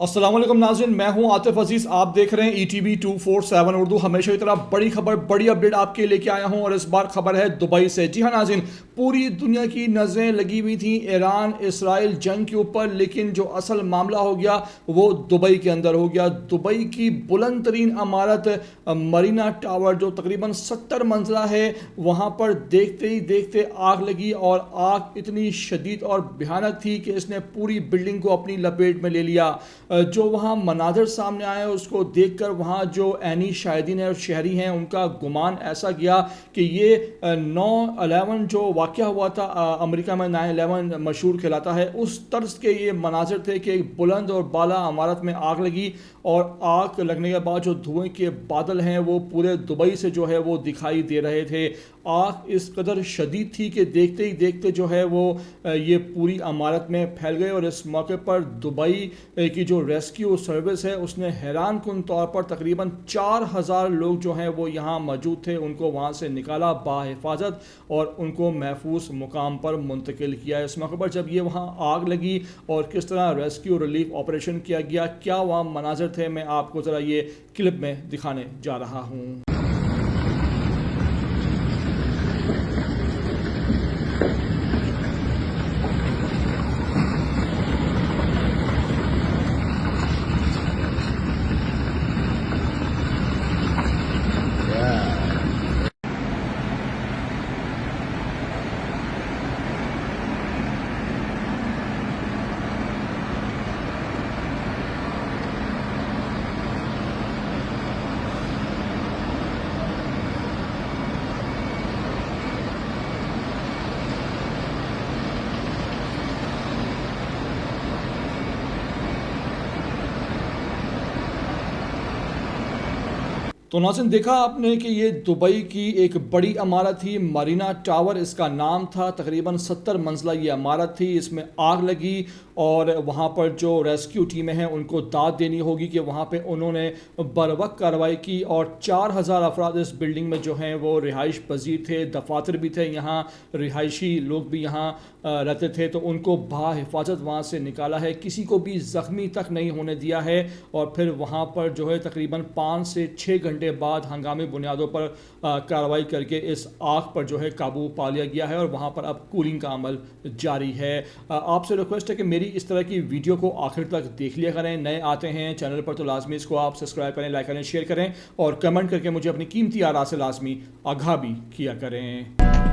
अस्सलाम वालेकुम नाज़रीन, मैं हूं आतिफ अजीज़। आप देख रहे हैं ETV 247 उर्दू। हमेशा की तरह बड़ी खबर, बड़ी अपडेट आपके लेके आया हूं और इस बार खबर है दुबई से। जी हां नाज़रीन, पूरी दुनिया की नज़रें लगी हुई थी ईरान इसराइल जंग के ऊपर, लेकिन जो असल मामला हो गया वो दुबई के अंदर हो गया। दुबई की बुलंद तरीन इमारत मरीना टावर जो तकरीबन 70 मंजिला है, वहाँ पर देखते ही देखते आग लगी और आग इतनी शदीद और भयानक थी कि इसने पूरी बिल्डिंग को अपनी लपेट में ले लिया। जो वहाँ मनाजर सामने आए उसको देखकर वहाँ जो ऐनी शाहिदीन है और शहरी हैं उनका गुमान ऐसा गया कि ये 9/11 जो वाक़या हुआ था अमेरिका में, 9/11 मशहूर कहलाता है, उस तर्ज के ये मनाजर थे कि एक बुलंद और बाला इमारत में आग लगी और आग लगने के बाद जो धुएं के बादल हैं वो पूरे दुबई से जो है वो दिखाई दे रहे थे। आग इस कदर शदीद थी कि देखते ही देखते जो है वो ये पूरी इमारत में फैल गए और इस मौके पर दुबई की जो रेस्क्यू सर्विस है उसने हैरान कुन तौर पर तकरीबन 4000 लोग जो हैं वो यहाँ मौजूद थे, उनको वहाँ से निकाला बाहिफाजत और उनको महफूज मुकाम पर मुंतकिल किया। इस मौके पर जब ये वहाँ आग लगी और किस तरह रेस्क्यू रिलीफ ऑपरेशन किया गया, क्या वहाँ मनाजर थे, मैं आपको ज़रा ये क्लिप में दिखाने जा रहा हूँ। तो नाज़रीन, देखा आपने कि ये दुबई की एक बड़ी इमारत थी, मरीना टावर इसका नाम था। तकरीबन 70 मंजिला ये इमारत थी, इसमें आग लगी और वहाँ पर जो रेस्क्यू टीमें हैं उनको दाद देनी होगी कि वहाँ पे उन्होंने बरवक्त कार्रवाई की और 4000 अफराद इस बिल्डिंग में जो हैं वो रिहाइश पजीर थे, दफातर भी थे, यहाँ रिहायशी लोग भी यहाँ रहते थे, तो उनको बाहिफाजत वहाँ से निकाला है, किसी को भी ज़ख्मी तक नहीं होने दिया है। और फिर वहाँ पर जो है तकरीबन 5 से 6 घंटे बाद हंगामी बुनियादों पर कार्रवाई करके इस आग पर जो है काबू पा लिया गया है और वहाँ पर अब कूलिंग का अमल जारी है। आपसे रिक्वेस्ट है कि मेरी इस तरह की वीडियो को आखिर तक देख लिया करें। नए आते हैं चैनल पर तो लाजमी इसको आप सब्सक्राइब करें, लाइक करें, शेयर करें और कमेंट करके मुझे अपनी कीमती आरा से लाजमी आगाह भी किया करें।